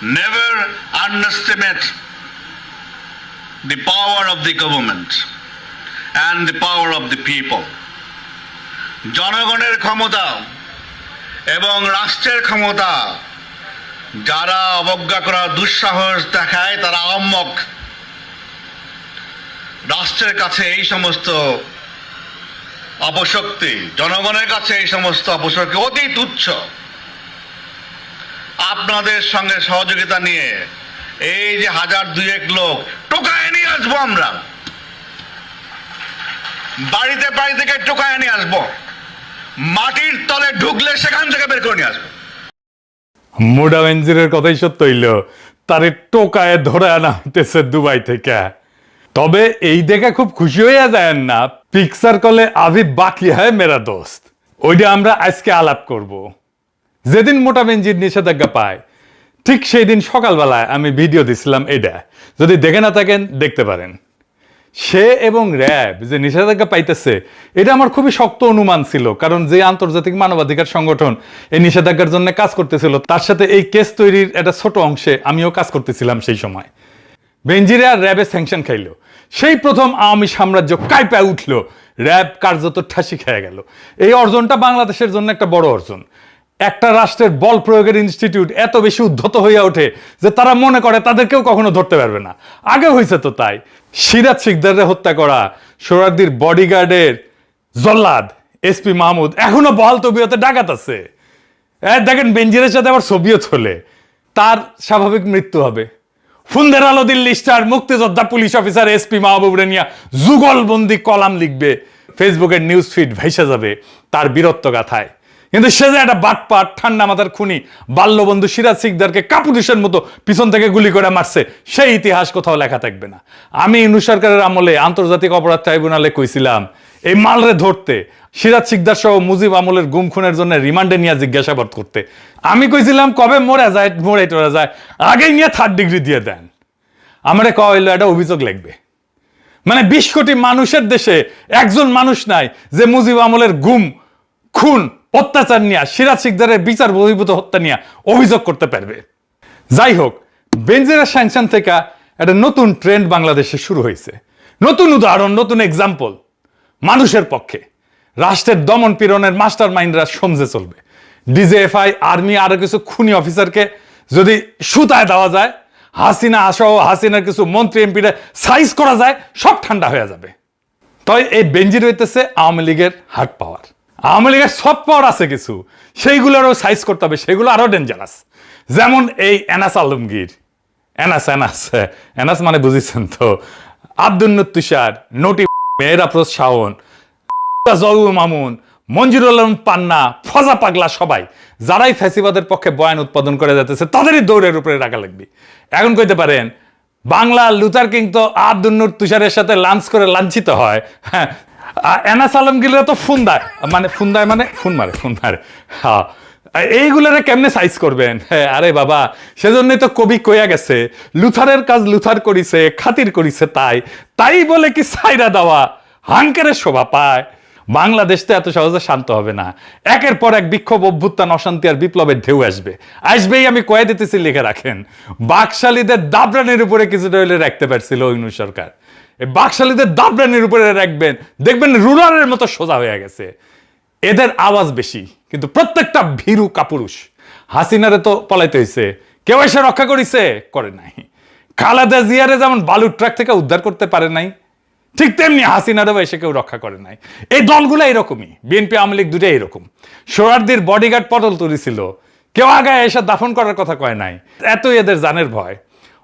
never underestimate the power of the government and the power of the people. জনগণের ক্ষমতা এবং রাষ্ট্রের ক্ষমতা যারা অবজ্ঞা করার দুঃসাহস দেখায় তারা আহম্মক। রাষ্ট্রের কাছে এই সমস্ত অপশক্তি, জনগণের কাছে এই সমস্ত অপশক্তি অতি তুচ্ছ। আপনাদের সঙ্গে সহযোগিতা নিয়ে এই যে 1000-2 লোক টোকায় নিয়ে আসবো, আমরা বাড়িতে বাড়ি থেকে টোকায় নিয়ে আসবো, মাটির তলে ঢুকলে সেখান থেকে বের করে নিয়ে আসবো। মোডা বেনজিরের কথাই সত্য হইল, তারে টোকায় ধরে আনা হইতেছে দুবাই থেকে। তবে এই দেখে খুব খুশি হইয়া যায় না, পিকচার কলে আভি বাকি হয় মেরা দোস্ত, ওইটা আমরা আজকে আলাপ করব। যেদিন মোটা বেনজির নিষেধাজ্ঞা পায় ঠিক সেই দিন সকালবেলায় আমি ভিডিও দিছিলাম, এটা যদি দেখে না থাকেন দেখতে পারেন। সে এবং র্যাব যে নিষেধাজ্ঞা পাইতেছে এটা আমার খুবই শক্ত অনুমান ছিল, কারণ যে আন্তর্জাতিক মানবাধিকার সংগঠন এই নিষেধাজ্ঞার জন্য কাজ করতেছিল তার সাথে এই কেস তৈরির একটা ছোট অংশে আমিও কাজ করতেছিলাম সেই সময়। বেনজিরে আর র্যাবে স্যাংশন খাইল, সেই প্রথম আওয়ামী সাম্রাজ্য কাইপায় উঠল, র্যাব কার্যত ঠাসি খেয়ে গেল। এই অর্জনটা বাংলাদেশের জন্য একটা বড় অর্জন। একটা রাষ্ট্রের বল প্রয়োগের ইনস্টিটিউট এত বেশি উদ্ধত হইয়া ওঠে যে তারা মনে করে তাদেরকেও কখনো ধরতে পারবে না। আগে হয়েছে তো তাই। সিরাজ শিকদারকে হত্যা করা সোহরাওয়ার্দীর বডিগার্ডের জল্লাদ এসপি মাহমুদ এখনো বহাল তবিয়তে ডাকাত আছে। দেখেন বেনজিরের সাথে আবার ছবিও চলে, তার স্বাভাবিক মৃত্যু হবে। ফুন্দের আলো দিল্লি স্টার মুক্তিযোদ্ধা পুলিশ অফিসার এসপি মাহবুবরে নিয়ে যুগলবন্দি কলাম লিখবে, ফেসবুকের নিউজ ফিড ভাইসা যাবে তার বীরত্ব গাথায়। কিন্তু সে যে একটা বাটপাট ঠান্ডা মাথার খুনি বাল্যবন্ধু সিরাজ শিকদারকে কাপুরুষের মতো পিছন থেকে গুলি করে মারছে, সেই ইতিহাস কোথাও লেখা থাকবে না। আমি ইউনূস সরকারের আমলে আন্তর্জাতিক অপরাধ ট্রাইব্যুনালে কইছিলাম এই মালরে ধরতে, সিরাজ শিকদার সহ মুজিব আমলের গুম খুনের জন্য রিমান্ডে নিয়ে জিজ্ঞাসাবাদ করতে। আমি কইছিলাম কবে মরে যায় মরে টরে যায়, আগেই নিয়ে 3rd ডিগ্রি দিয়ে দেন। আমারে কওয়া হইলো একটা অভিযোগ লাগবে। মানে 20 কোটি মানুষের দেশে একজন মানুষ নাই যে মুজিব আমলের গুম খুন অত্যাচার নিয়ে, সিরাজ শিকদারের বিচার বহির্ভূত হত্যা নিয়ে অভিযোগ করতে পারবে। যাই হোক, বেনজিরের স্যাংশন থেকে একটা নতুন ট্রেন্ড বাংলাদেশে শুরু হয়েছে, নতুন উদাহরণ, নতুন এক্সাম্পল। মানুষের পক্ষে রাষ্ট্রের দমন পীড়নের মাস্টার মাইন্ডরা সমঝে চলবে। ডিজিএফআই, আর্মি, আরো কিছু খুনি অফিসারকে যদি সুতায় দেওয়া যায়, হাসিনা সহ হাসিনার কিছু মন্ত্রী এমপিরা সাইজ করা যায়, সব ঠান্ডা হয়ে যাবে। তাই এই বেনজির হইতেছে আওয়ামী লীগের হার্ড পাওয়ার। আওয়ামী লীগের সব পাওয়ার আছে কিছু, সেইগুলোরও সাইজ করতে হবে, সেগুলো আরো ডেঞ্জারাস। যেমন এই এনাস আলমগীর, এনাস মানে বুঝেছেন তো, আব্দুল তুষার, নটি, মেহরাফরোজ শাওন, জহুর মামুন, মঞ্জুরুল আলম পান্না, ফজা পাগলা, সবাই যারাই ফ্যাসিবাদের পক্ষে বয়ান উৎপাদন করে যাচ্ছে তাদেরই দৌড়ের উপরে রাখা লাগবে। এখন কইতে পারেন বাংলা লুথার কিং তো আব্দুল তুষারের সাথে লাঞ্চ করে লাঞ্ছিত হয়, হ্যাঁ, এনাস আলমগীররা তো ফোন মারে। হ্যাঁ, এইগুলোরে কেমনে সাইজ করবেন? হ্যাঁ, আরে বাবা, সেজন্যই তো কবি কইয়া গেছে, লুথারের কাজ লুথার করিছে, খাতির করিছে তাই বলে কি সাইরা দেওয়া হাঙ্কেরের শোভা পায়? বাংলাদেশ তো এত সহজে শান্ত হবে না। একের পর এক বিক্ষোভ, অভ্যুত্থান, অশান্তি আর বিপ্লবের ঢেউ আসবেই। আমি কয়ে দিতেছি, লিখে রাখেন। বাকশালীদের দাবরানির উপরে কিছুটা হইলে রাখতে পারছিল ইউনূস সরকার, এই বাকশালীদের দাবরানির উপরে রাখবেন, দেখবেন রুলারের মতো সোজা হয়ে গেছে। এদের আওয়াজ বেশি, কিন্তু প্রত্যেকটা ভীরু কাপুরুষ। হাসিনারে তো পলাইতে হয়েছে, কেউ এসে রক্ষা করিছে? করে নাই। খালেদা জিয়ারে যেমন বালুর ট্রাক থেকে উদ্ধার করতে পারে নাই, ঠিক তেমনি হাসিনারও এসে কেউ রক্ষা করে নাই। এই দলগুলো এরকমই, বিএনপি আওয়ামী লীগ দুটাই এরকম। সোহরাওয়ার্দীর বডিগার্ড পটল তুলেছিল, কেউ আগে এসে দাফন করার কথা কয় নাই, এতই এদের জানের ভয়।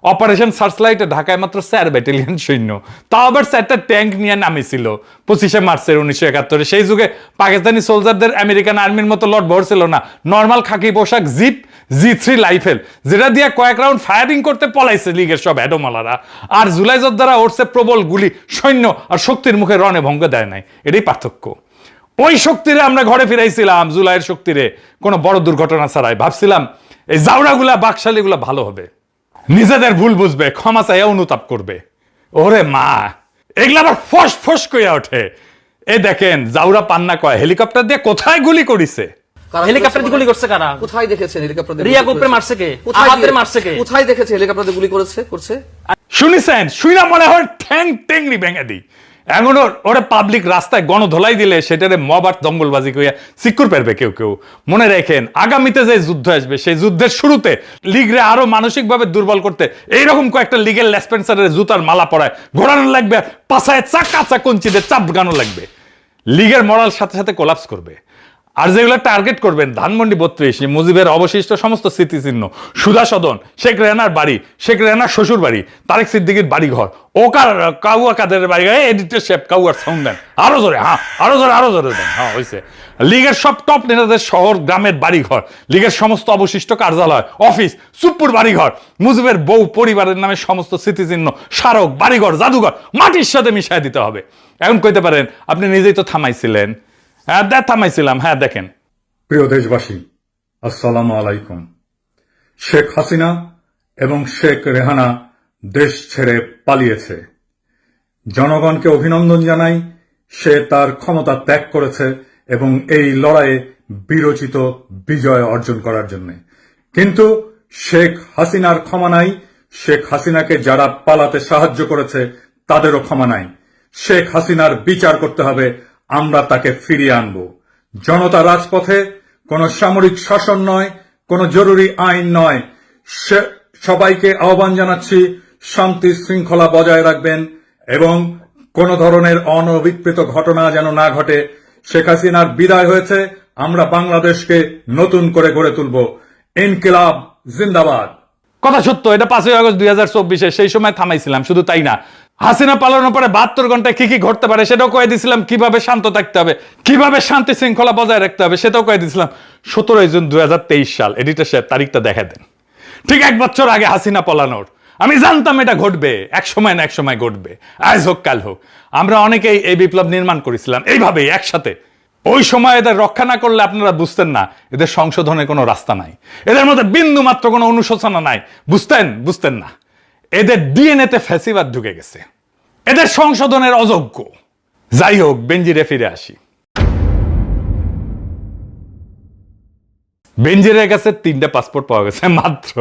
অপারেশন সার্চলাইটে ঢাকায় মাত্র 4 ব্যাটালিয়ন সৈন্য, তাও আবার 4টা ট্যাঙ্ক নিয়ে নামেছিল 25শে মার্চের 1971। সেই যুগে পাকিস্তানি সোলজারদের আমেরিকান আর্মির মতো লট ভর ছিল না, নর্মাল খাকি পোশাক, জিপ, G3 রাইফেল, যেটা দিয়ে কয়েক রাউন্ড ফায়ারিং করতে পলাইছে লীগের সব হেডোমালারা। আর জুলাই যোদ্ধারা উঠছে প্রবল গুলি, সৈন্য আর শক্তির মুখে রণে ভঙ্গ দেয় নাই। এটাই পার্থক্য। ওই শক্তিরে আমরা ঘরে ফিরাইছিলাম, জুলাইয়ের শক্তিরে, কোনো বড় দুর্ঘটনা ছাড়াই। ভাবছিলাম এই জাউড়াগুলা, বাকশালীগুলা ভালো হবে, নিজেদের ভুল বুঝবে, ক্ষমা চাইয়া অনুতাপ করবে। ওরে মা, এগুলা আবার ফস কইয়া ওঠে। এই দেখেন, জাউরা পান্না কয় হেলিকপ্টার দিয়ে কোথায় গুলি করিছে। হেলিকপ্টার দিয়ে গুলি করছে কারা? কোথায় দেখেছেন হেলিকপ্টার দিয়ে রিয়া গুলি গোপরে করেছে? মারছে কে? কোথায় আহাদের দিয়ে- মারছে কে? কোথায় দেখেছে হেলিকপ্টার দিয়ে গুলি করছে? শুনিছেন? শুইনা মনে হয় ঠ্যাং টেংরি ভেঙে দিই। এখন ওরে পাবলিক রাস্তায় গণধোলাই দিলে সেটারে মব আর দঙ্গলবাজি কইয়া সিকিউর পারবে কেউ কেউ। মনে রাখেন, আগামীতে যে যুদ্ধ আসবে সেই যুদ্ধের শুরুতে লীগরে আরো মানসিকভাবে দুর্বল করতে এইরকম কয়েকটা লিগেল লেসপেন্সারের জুতার মালা পরায় ঘোরানো লাগবে, আর পাছায় চাকা কঞ্চিতে চাপ গানো লাগবে। লীগের মরাল সাথে সাথে কোলাপস করবে। আর যেগুলো টার্গেট করবেন, ধানমন্ডি 32, মুজিবের অবশিষ্ট সমস্ত স্মৃতিচিহ্ন, সুধা সদন, শেখ রেহানার বাড়ি, শেখ রেহানার শ্বশুর বাড়ি, তারেক সিদ্দিকীর বাড়ি ঘর, কাউয়া কাদের বাড়ি ঘর, এডিটর শেপ কাউয়ার সাউন্ড দেন আরো জোরে, হ্যাঁ আরো জোরে দেন, হ্যাঁ হয়েছে। লীগের সব টপ নেতাদের শহর গ্রামের বাড়ি ঘর, লীগের সমস্ত অবশিষ্ট কার্যালয়, অফিস, সুপ্পুর বাড়ি ঘর, মুজিবের বউ পরিবারের নামে সমস্ত স্মৃতিচিহ্ন, স্মারক, বাড়িঘর, জাদুঘর মাটির সাথে মিশাই দিতে হবে। এখন কইতে পারেন আপনি নিজেই তো থামাইছিলেন। হ্যাঁ থামাইছিলাম, হ্যাঁ দেখেন। প্রিয় দেশবাসী, আসসালামু আলাইকুম। শেখ হাসিনা এবং শেখ রেহানা দেশ ছেড়ে পালিয়েছে। জনগণকে অভিনন্দন জানাই, সে তার ক্ষমতা ত্যাগ করেছে এবং এই লড়াইয়ে বিরচিত বিজয় অর্জন করার জন্য। কিন্তু শেখ হাসিনার ক্ষমা নাই, শেখ হাসিনাকে যারা পালাতে সাহায্য করেছে তাদেরও ক্ষমা নাই। শেখ হাসিনার বিচার করতে হবে, আমরা তাকে ফিরিয়ে আনব। জনতা রাজপথে, কোন সামরিক শাসন নয়, কোন জরুরি আইন নয়। সবাইকে আহ্বান জানাচ্ছি, শান্তি শৃঙ্খলা বজায় রাখবেন এবং কোন ধরনের অনভিপ্রেত ঘটনা যেন না ঘটে। শেখ হাসিনার বিদায় হয়েছে, আমরা বাংলাদেশকে নতুন করে গড়ে তুলব। ইনকিলাব জিন্দাবাদ। কথা সত্য, এটা 5ই আগস্ট 2024 সেই সময় থামাইছিলাম। শুধু তাই না, হাসিনা পালানোর পরে 72 ঘন্টায় কি কি ঘটতে পারে সেটাও কয়ে দিছিলাম, কিভাবে শান্ত থাকতে হবে, কিভাবে শান্তি শৃঙ্খলা বজায় রাখতে হবে সেটাও কয়ে দিছিলাম। 17 জুন 2023 সাল, এডিটর সাহেব তারিখটা দেখা দেন। ঠিক 1 বছর আগে হাসিনা পালানোর আমি জানতাম এটা ঘটবে, এক সময় না এক সময় ঘটবে, আজ হোক কাল হোক। আমরা অনেকেই এই বিপ্লব নির্মাণ করেছিলাম এইভাবেই একসাথে। ওই সময় এদের রক্ষা না করলে আপনারা বুঝতেন না এদের সংশোধনের কোনো রাস্তা নাই, এদের মধ্যে বিন্দু মাত্র কোনো অনুশোচনা নাই। বুঝতেন না এদের ডিএনএতে ফ্যাসিবাদ ঢুকে গেছে, এদের সংশোধনের অযোগ্য। যাই হোক, বেনজিরে ফিরে আসি। বেনজিরের কাছে 3টা পাসপোর্ট পাওয়া গেছে মাত্র।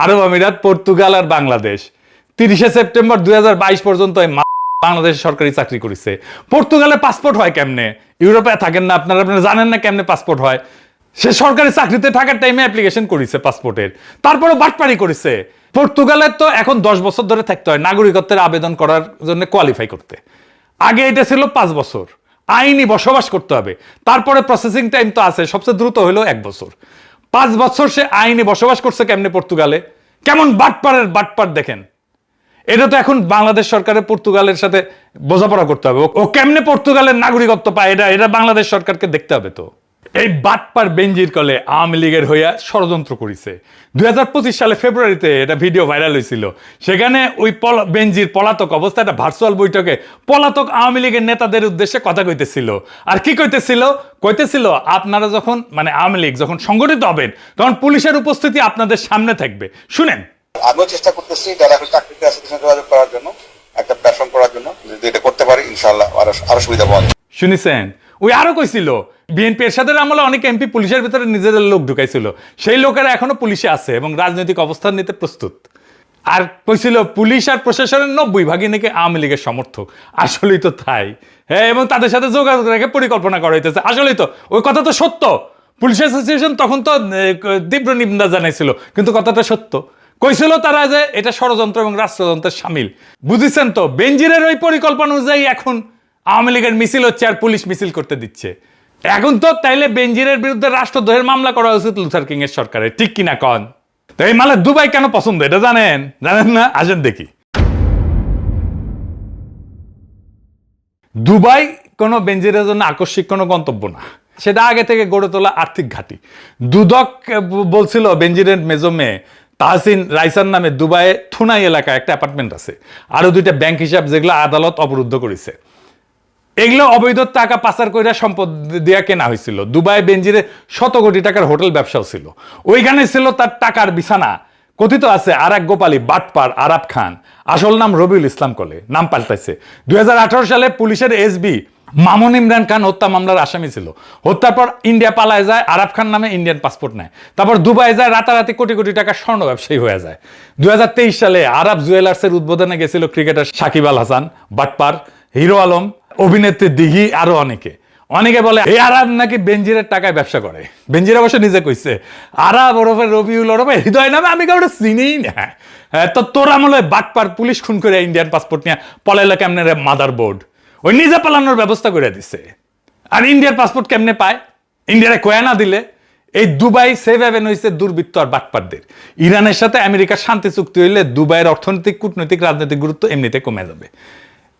আরব আমিরাত, পর্তুগাল আর বাংলাদেশ। 30 সেপ্টেম্বর 2022 পর্যন্ত বাংলাদেশের সরকারি চাকরি করেছে। পর্তুগালে পাসপোর্ট হয় কেমনে? ইউরোপে থাকেন না আপনারা জানেন না কেমনে পাসপোর্ট হয়? সে সরকারি চাকরিতে থাকার টাইমে অ্যাপ্লিকেশন করেছে পাসপোর্টের, তারপরে বাটপারি করেছে। পর্তুগালের তো এখন 10 বছর ধরে থাকতে হয় নাগরিকত্বের আবেদন করার জন্য, কোয়ালিফাই করতে। আগে এটা ছিল 5 বছর, আইনি বসবাস করতে হবে, তারপরে প্রসেসিং টাইম তো আছে, সবচেয়ে দ্রুত হলো 1 বছর। 5 বছর সে আইনি বসবাস করছে কেমনে পর্তুগালে? কেমন বাটপার দেখেন। এটা তো এখন বাংলাদেশ সরকারের পর্তুগালের সাথে বোঝাপড়া করতে হবে, ও কেমনে পর্তুগালের নাগরিকত্ব পায় এটা বাংলাদেশ সরকারকে দেখতে হবে। তো এই বাটপার বেনজির কলে আওয়ামী লীগের হইয়া ষড়যন্ত্র করেছে। 2025 সালে ফেব্রুয়ারিতে এটা ভিডিও ভাইরাল হয়েছিল। সেখানে ওই বেনজির পলাতক অবস্থায় একটা ভার্চুয়াল বৈঠকে পলাতক আওয়ামী লীগের নেতাদের উদ্দেশ্যে কথা কইতেছিল। আর কি কইতেছিল আপনারা যখন আওয়ামী লীগ যখন সংগঠিত হবেন তখন পুলিশের উপস্থিতি আপনাদের সামনে থাকবে। শুনেন, আমিও চেষ্টা করতেছি যারা চাকরিতে আছে তাদের সাথে যোগাযোগ করার জন্য, একটা প্ল্যাটফর্ম করার জন্য। যদি এটা করতে পারি ইনশাআল্লাহ আরো সুবিধা পাওয়া যাবে। শুনেছেন? ওই আরো কইছিল বিএনপি এরশাদের আমলে অনেক এমপি পুলিশের ভিতরে নিজেদের লোক ঢুকাইছিল, সেই লোকেরা এখনো পুলিশে আছে এবং রাজনৈতিক অবস্থান নিতে প্রস্তুত। আর কইছিল পুলিশ আর প্রশাসনের 90% নাকি আওয়ামী লীগের সমর্থক। আসলেই তো তাই, হ্যাঁ। এবং তাদের সাথে যোগাযোগ রেখে পরিকল্পনা করা হইতেছে। আসলেই তো ওই কথা তো সত্য। পুলিশ অ্যাসোসিয়েশন তখন তো তীব্র নিন্দা জানাইছিল, কিন্তু কথাটা সত্য। কইছিল তারা যে এটা ষড়যন্ত্র এবং রাষ্ট্রযন্ত্রের সামিল। বুঝেছেন তো? বেনজিরের ওই পরিকল্পনা অনুযায়ী এখন আওয়ামী লীগের মিছিল হচ্ছে আর পুলিশ মিছিল করতে দিচ্ছে। এখন তো তাইলে বেনজিরের বিরুদ্ধে রাষ্ট্রদ্রোহের মামলা করা উচিত লুথার কিং এর সরকারের, ঠিক কিনা কন? তো এই মালে দুবাই কেন পছন্দ এটা জানেন না? আসেন দেখি। দুবাই কোনো বেনজিরের জন্য আকস্মিক কোনো গন্তব্য না, সেটা আগে থেকে গড়ে তোলা আর্থিক ঘাঁটি। দুদক বলছিল বেনজিরের মেজো মেয়ে তাহসিন রাইসার নামে দুবাইয়ে থুনাই এলাকায় একটা অ্যাপার্টমেন্ট আছে, আরো 2টা ব্যাংক হিসাব যেগুলো আদালত অবরুদ্ধ করেছে। এগুলো অবৈধ টাকা পাচার কইরা সম্পদ দিয়া কেনা হয়েছিল। দুবাই বেনজিরে 100 কোটি টাকার হোটেল ব্যবসাও ছিল, ওইখানে ছিল তার টাকার বিছানা। কথিত আছে আর এক গোপালী বাটপার আরাব খান, আসল নাম রবিউল ইসলাম কলে, নাম পাল্টাইছে। 2018 সালে পুলিশের এসবি মামুন ইমরান খান হত্যা মামলার আসামি ছিল। হত্যার পর ইন্ডিয়া পালায় যায়, আরাফ খান নামে ইন্ডিয়ান পাসপোর্ট নেয়, তারপর দুবাই যায়, রাতারাতি কোটি কোটি টাকার স্বর্ণ ব্যবসায়ী হয়ে যায়। 2023 সালে আরব জুয়েলার্সের উদ্বোধনে গেছিল ক্রিকেটার সাকিব আল হাসান, বাটপার, হিরো আলম, অভিনেত্রী দিঘি, আরো অনেকে। অনেকে বলে এই আরব নাকি বেনজিরের টাকায় ব্যবসা করে। বেনজির অবশ্য নিজে কইছে আরব ওরফে রবিউল ওরফে হৃদয় নামে আমি কাউকে চিনিই না। তো তোর আমলে বাটপার পুলিশ খুন করে ইন্ডিয়ান পাসপোর্ট নিয়ে পলাইলো কেমনে রে মাদার বোর্ড? ওই নিজে পালানোর ব্যবস্থা করে দিছে। আর ইন্ডিয়ার পাসপোর্ট কেমনে পায়? ইন্ডিয়ারে কয়া না দিলে। এই দুবাই সেভ হ্যাভেন হয়েছে দুর্বৃত্ত আর বাটপারদের। ইরানের সাথে আমেরিকার শান্তি চুক্তি হইলে দুবাইয়ের অর্থনৈতিক, কূটনৈতিক, রাজনৈতিক গুরুত্ব এমনিতে কমে যাবে।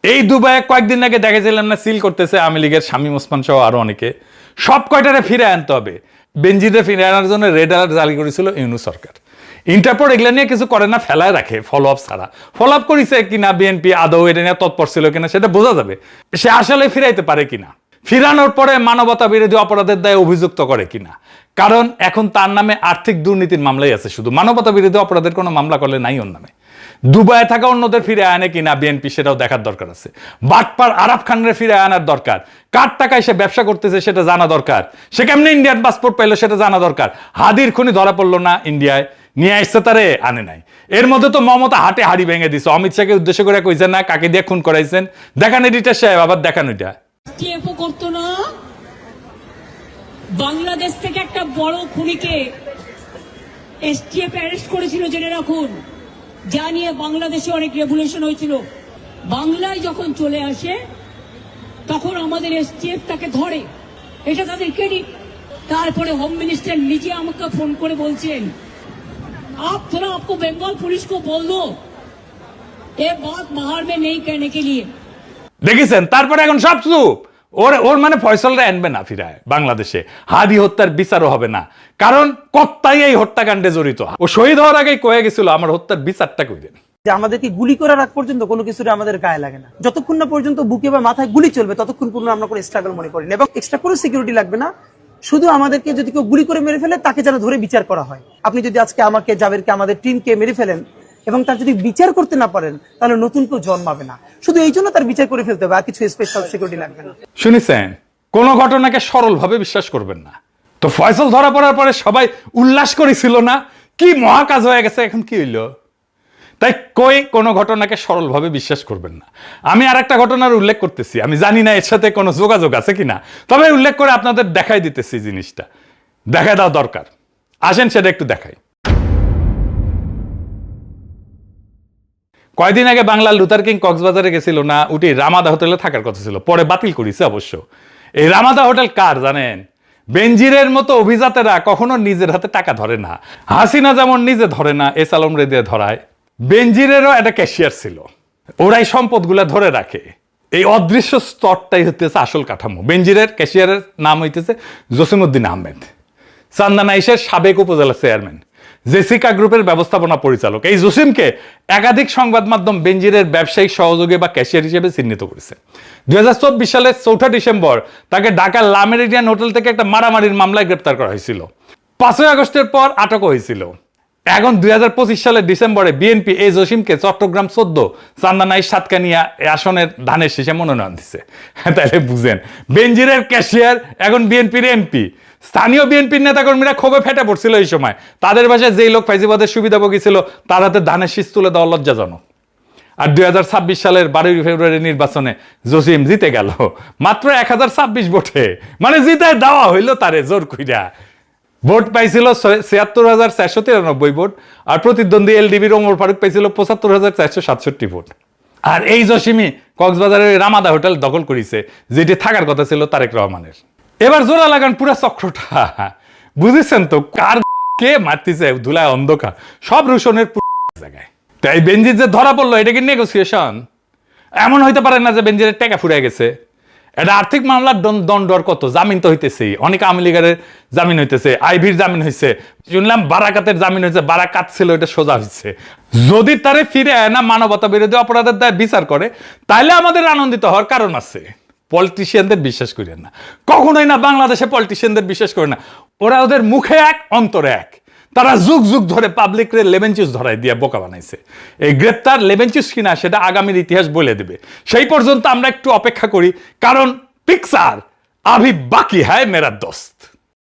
এই দুবাইয়ে কয়েকদিন আগে দেখেছিলাম না সিল করতেছে আওয়ামী লীগের শামীম ওসমান সহ আরো অনেকে। সব কয়টারে ফিরে আনতে হবে। বেনজিরে ফিরে আনার জন্য রেড অ্যালার্ট জারি করেছিল ইউনূস সরকার। ইন্টারপোল এগুলা নিয়ে কিছু করে না, ফেলায় রাখে ফলো আপ ছাড়া। ফলো আপ করেছে কিনা বিএনপি আদৌ এটা নিয়ে তৎপর ছিল কিনা সেটা বোঝা যাবে। সে আসলে ফিরাইতে পারে কিনা, ফিরানোর পরে মানবতা বিরোধী অপরাধের দায়ে অভিযুক্ত করে কিনা। কারণ এখন তার নামে আর্থিক দুর্নীতির মামলাই আছে, শুধু মানবতা বিরোধী অপরাধের কোনো মামলা করলে নাই ওর নামে। দুবাইয়ে থাকা অন্যদের ফিরে আনে কিনা বিএনপি সেটাও দেখার দরকার আছে। বাটপার আরাফ খানের ফিরে আনার দরকার। কার টাকায় সে ব্যবসা করতেছে সেটা জানা দরকার। সে কেমনি ইন্ডিয়ান পাসপোর্ট পাইলো সেটা জানা দরকার। হাদির খুনি ধরা পড়লো না ইন্ডিয়ায়, নিয়ে আসছে তারে আনে নাই। এর মধ্যে তো মমতা হাটে হাড়ি ভেঙে দিছে। অমিত শাহকে উদ্দেশ্য করে কইছেন না কাকে দিয়ে খুন করাইছেন, দেখান এডিটার সাহেব, আবার দেখান ওইটা। টিএফও করতো না। বাংলাদেশ থেকে একটা বড় খুনিকে এসটিএফ অ্যারেস্ট করেছিল জেনে রাখুন, যা নিয়ে বাংলাদেশে অনেক রেভলিউশন হয়েছিল। বাংলায় যখন চলে আসে তখন আমাদের এসটিএফ তাকে ধরে, এটা তাদের ক্রেডিট। তারপরে হোম মিনিস্টার নিজে আমাকে ফোন করে বলছেন आप थोड़ा आपको बंगाल पुलिस को बोल दो ये बात बाहर में नहीं कहने के लिए। দেখেছেন? তারপরে এখন সব চুপ। ওর মানে ফয়সলরা আনবে না ফিরায় বাংলাদেশে। হাদি হত্যার বিচারও হবে না, কারণ কর্তাই এই হত্যাকাণ্ডে জড়িত। ও শহীদ হওয়ার আগেই কয়ে গেছিল আমার হত্যার বিচারটা কইরেন। যে আমাদেরকে গুলি করার আগ পর্যন্ত কোনো কিছুটা আমাদের গায়ে লাগে না। যতক্ষণ না পর্যন্ত বুকে বা মাথায় গুলি চলবে ততক্ষণ পর্যন্ত আমরা কোনো স্ট্রাগল মনে করি না, এবং এক্সট্রা কোনো সিকিউরিটি লাগবে না। শুধু আমাদেরকে যদি কেউ গুলি করে মেরে ফেলে তাকে যেন ধরে বিচার করা হয়। আপনি যদি আজকে আমাকে, জাবেরকে, আমাদের টিমকে মেরে ফেলেন এবং তার যদি বিচার করতে না পারেন তাহলে নতুন কেউ জন্মাবে না। শুধু এই জন্য তার বিচার করে ফেলতে হবে, আর কিছু স্পেশাল সিকিউরিটি লাগবে না। শুনেছেন? কোন ঘটনাকে সরলভাবে বিশ্বাস করবেন না। তো ফয়সল ধরা পড়ার পরে সবাই উল্লাস করেছিল না, কি মহাকাজ হয়ে গেছে, এখন কি হইল? তাই কোনো ঘটনাকে সরলভাবে বিশ্বাস করবেন না। আমি আর একটা ঘটনার উল্লেখ করতেছি, আমি জানি না এর সাথে কোনো যোগাযোগ আছে কিনা, তবে উল্লেখ করে আপনাদের দেখাই দিতেছি। জিনিসটা দেখা দেওয়া দরকার। আসেন সেটা একটু দেখাই। কয়দিন আগে বাংলার লুথার কিং কক্সবাজারে গেছিল না, উঠি রামাদা হোটেলে থাকার কথা ছিল, পরে বাতিল করেছে অবশ্য। এই রামাদা হোটেল কার জানেন? বেনজিরের মতো অভিজাতেরা কখনো নিজের হাতে টাকা ধরে না। হাসিনা যেমন নিজে ধরে না, এস আলম রে দিয়ে ধরায়। বেনজিরেরও একটা ক্যাশিয়ার ছিল, ওরাই সম্পদগুলা ধরে রাখে। এই অদৃশ্য স্তরটাই হইতেছে আসল কাঠামো। বেনজিরের ক্যাশিয়ারের নাম হইতেছে জসিমউদ্দিন আহমেদ, চান্দানাইশের সাবেক উপজেলা চেয়ারম্যান, জেসিকা গ্রুপের ব্যবস্থাপনা পরিচালক। এই জসিমকে একাধিক সংবাদ মাধ্যম বেনজিরের ব্যবসায়িক সহযোগী বা ক্যাশিয়ার হিসেবে চিহ্নিত করেছে। 2024 সালের 4 ডিসেম্বর তাকে ঢাকার লা মেরিডিয়ান হোটেল থেকে একটা মারামারির মামলায় গ্রেপ্তার করা হয়েছিল। 5 আগস্টের পর আটক হয়েছিল। এখন 2025 সালের ডিসেম্বরে বিএনপি এই জসিমকে চট্টগ্রাম 14 চান্দানাই সাতকানিয়া আসনের ধানের শীষে মনোনয়ন দিচ্ছে। তাহলে বুঝেন, বেনজিরের ক্যাশিয়ার এখন বিএনপির এমপি। স্থানীয় বিএনপির নেতাকর্মীরা ক্ষোভে ফেটে পড়ছিল এই সময়। তাদের ভাষায় যেই লোক ফাইজিবাদের সুবিধাভোগী ছিল তার হাতে ধানের শীষ তুলে দেওয়া লজ্জাজনক। আর 2026 সালের 12 ফেব্রুয়ারি নির্বাচনে জসিম জিতে গেল মাত্র 1026 ভোটে, মানে জিতে দেওয়া হইল তারে জোর কইরা। ভোট পাইছিল ৭৬,৪৯৩ ভোট, আর প্রতিদ্বন্দ্বী এলডিবির ওমর ফারুক পাইছিল ৭৫,৪৬৭ ভোট। আর এই জসিমই কক্সবাজারের রামাদা হোটেল দখল করেছে, যেটি থাকার কথা ছিল তারেক রহমানের। এবার জোড়া লাগান পুরা চক্রটা, বুঝেছেন তো? কার কে মারতেছে ধুলায় অন্ধকার, সব রুশনের জায়গায়। তাই বেনজির যে ধরা পড়লো, এটা কি নেগোসিয়েশন? এমন হইতে পারে না যে বেনজিরের টাকা ফুরে গেছে। এটা আর্থিক মামলার দণ্ডর কত, জামিন তো হইতেছে, অনেক আওয়ামী লীগের জামিন হইতেছে, আইভির জামিন হয়েছে, শুনলাম বারাকাতের জামিন হয়েছে, বারাকাত ছিল এটা সোজা হয়েছে। যদি তারে ফিরে না মানবতা বিরোধী অপরাধের দায় বিচার করে, তাহলে আমাদের আনন্দিত হওয়ার কারণ আছে। পলিটিশিয়ানদের বিশ্বাস করেন না, কখনোই না। বাংলাদেশে পলিটিশিয়ানদের বিশ্বাস করে না। ওরা ওদের মুখে এক, অন্তরে এক। তারা যুগ যুগ ধরে পাবলিকরে লেমন জুস ধরাই দিয়ে বোকা বানাইছে। এই গ্রেপ্তার লেমন জুস কিনা সেটা আগামীর ইতিহাস বলে দেবে। সেই পর্যন্ত আমরা একটু অপেক্ষা করি, কারণ पिक्सर अभी बाकी है मेरा दोस्त।